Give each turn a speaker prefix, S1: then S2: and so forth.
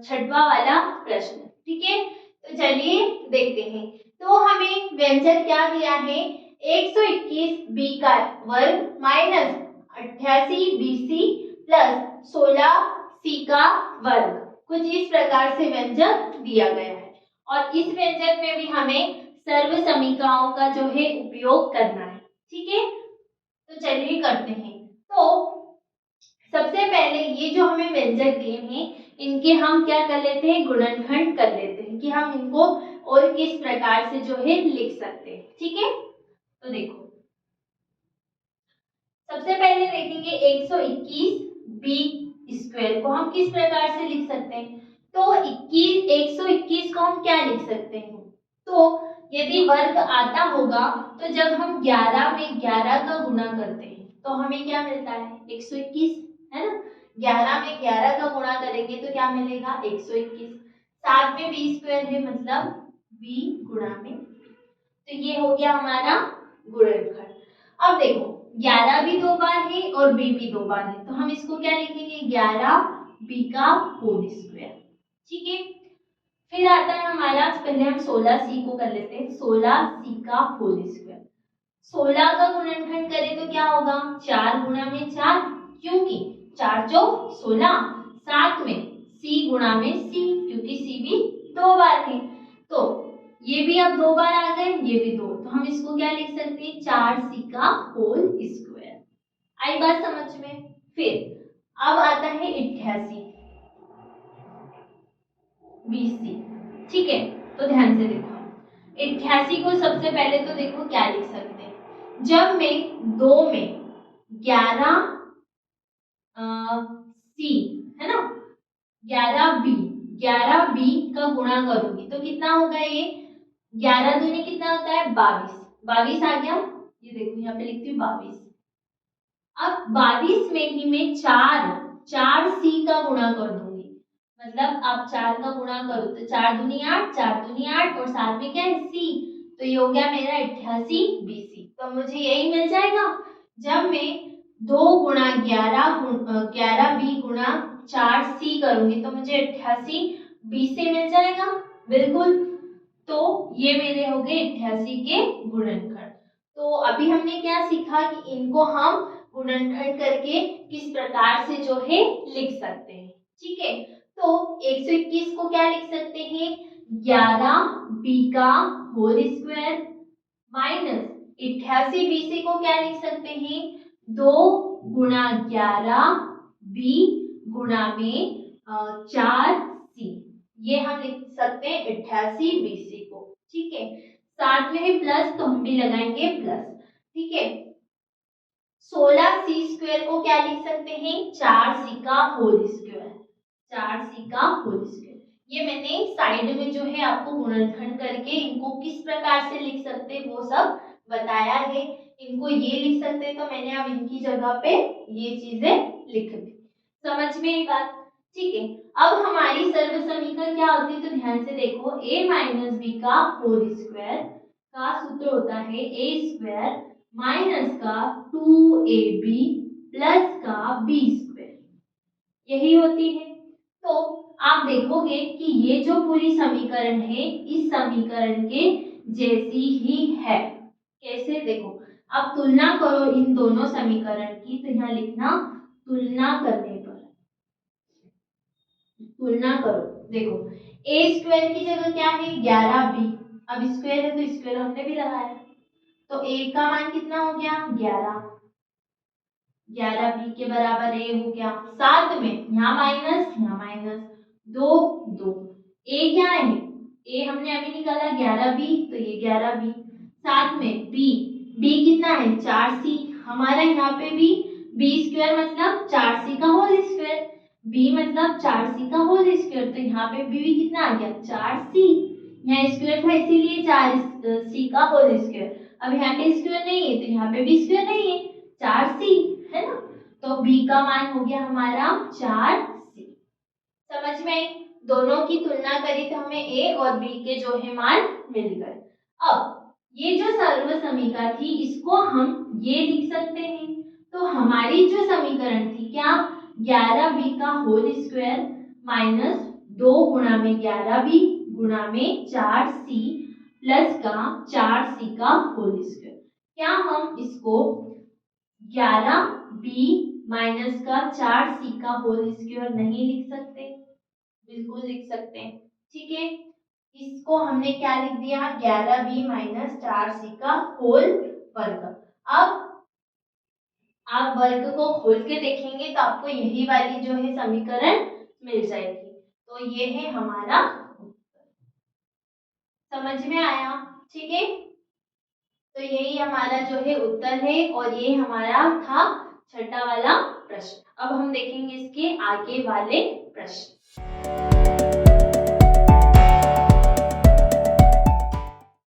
S1: छठवां वाला प्रश्न। ठीक है, तो चलिए देखते हैं। तो हमें व्यंजक क्या दिया है, 121 बी का वर्ग माइनस 88 बी सी प्लस 16 सी का वर्ग, कुछ इस प्रकार से व्यंजक दिया गया है। और इस व्यंजक में भी हमें सर्व समीकरणों का जो है उपयोग करना है। ठीक है, तो चलिए करते हैं। तो सबसे पहले ये जो हमें व्यंजक दिए हैं इनके हम क्या कर लेते हैं, गुणनखंड कर लेते हैं कि हम इनको और किस प्रकार से जो है लिख सकते हैं। ठीक है, तो देखो सबसे पहले देखेंगे 121 बी स्क्वायर को हम किस प्रकार से लिख सकते हैं। तो 121 को हम क्या लिख सकते हैं, तो यदि वर्ग आता होगा तो जब हम 11 में 11 का गुणा करते हैं तो हमें क्या मिलता है, 121, है ना। 11 में 11 का गुणा करेंगे तो क्या मिलेगा, 121। साथ में बी स्क्वायर है मतलब बी गुणा में, तो ये हो गया हमारा गुणनखंड। अब देखो 11 भी 2 बार है और b भी 2 बार है, तो हम इसको क्या लिखेंगे, 11 b का होल स्क्वायर। ठीक है, फिर आता है हमारा, पहले हम 16 सी को कर लेते हैं, 16 सी का होल स्क्वायर। 16 का गुणनखंड करें तो क्या होगा, 4 गुणा में 4, क्योंकि 4 चौक 16, साथ में c गुणा में c, क्योंकि c भी 2 बार है। तो ये भी अब 2 बार आ गए, ये भी 2, तो हम इसको क्या लिख सकते हैं, 4c का होल स्क्वायर। आई बात समझ में। फिर अब आता है 88 BC। ठीक है, तो ध्यान से देखो 88 को सबसे पहले तो देखो क्या लिख सकते हैं, जब मैं 2 में 11 सी है ना, 11 बी का गुणा करूंगी तो कितना होगा, ये 11 दूनी कितना होता है, 22, 22 आ गया। ये देखो यहाँ पे लिखती हूँ 22। अब 22 में ही मैं 4 सी का गुणा कर दूंगी, मतलब आप 4 का गुणा करो तो 4 दूनी 8, 4 दूनी 8 और साथ में क्या है सी, तो ये हो गया मेरा 88 BC। तो मुझे यही मिल जाएगा, जब मैं 2 गुणा 11 बी गुणा 4 सी करूंगी तो मुझे 88 BC मिल जाएगा, बिल्कुल। तो ये मेरे हो गए 88 के गुणनखंड। तो अभी हमने क्या सीखा कि इनको हम गुणनखंड करके किस प्रकार से जो है लिख सकते हैं। ठीक है, तो 121 को क्या लिख सकते हैं, 11 बी का होल स्क्वायर माइनस 88 BC को क्या लिख सकते हैं, 2 गुणा 11 बी गुणा में 4 सी, ये हम लिख सकते हैं 88 BC को। ठीक है, साथ में है प्लस तो हम भी लगाएंगे प्लस। ठीक है, 16 सी स्क्वायर को क्या लिख सकते हैं, 4 सी का होल स्क्वायर, 4 सी का होल स्क्वायर। ये मैंने साइड में जो है आपको गुणनखंड करके इनको किस प्रकार से लिख सकते हैं वो सब बताया है। इनको ये लिख सकते हैं, तो मैंने अब इनकी जगह पे ये चीजें लिख दी। समझ में ये बात। ठीक है, अब हमारी सर्व समीकरण क्या होती है, तो ध्यान से देखो, a माइनस बी का होल स्क्वायर का सूत्र होता है a स्क्वायर माइनस का 2ab प्लस का b स्क्वायर, यही होती है। तो आप देखोगे कि ये जो पूरी समीकरण है इस समीकरण के जैसी ही है। कैसे, देखो अब तुलना करो इन दोनों समीकरण की, तो यहाँ लिखना तुलना करने पर, तुलना करो। देखो a स्क्वायर की जगह क्या है, 11b, अब स्क्वायर है तो स्क्वायर हमने भी लगाया, तो a का मान कितना हो गया, 11b के बराबर a हो गया, साथ में यहाँ माइनस 2 2, a क्या है, a हमने अभी निकाला 11b, तो ये 11b, साथ में b कितना है 4c, हमारा यहाँ पे भी b स्क्वायर मतलब 4c का होल स्क्वायर, b मतलब 4c का होल स्क्वायर, तो यहाँ पे b कितना आ गया 4c, यहाँ स्क्वायर था इसीलिए 4c का होल स्क्वायर। अब यहाँ पे स्क्वायर नहीं है तो यहाँ पे भी स्क्वायर नहीं है, 4c है ना, तो b का मान हो गया हमारा 4c। समझ में, दोनों की तुलना करी तो हमें a और b के जो है मान मिल गए। अब ये जो सर्व समीकरण थी इसको हम ये लिख सकते हैं, तो हमारी जो समीकरण थी क्या, 11b का होल स्क्वायर माइनस 2 गुणा में 11b गुणा में 4c प्लस का 4c का होल स्क्वायर। क्या हम इसको 11b माइनस का 4c का होल स्क्वायर नहीं लिख सकते? बिल्कुल लिख सकते हैं। ठीक है, इसको हमने क्या लिख दिया, 11b माइनस 4c का होल वर्ग। अब आप वर्ग को खोल के देखेंगे तो आपको यही वाली जो है समीकरण मिल जाएगी। तो ये है हमारा उत्तर। समझ में आया? ठीक है, तो यही हमारा जो है उत्तर है और ये हमारा था छठा वाला प्रश्न। अब हम देखेंगे इसके आगे वाले प्रश्न।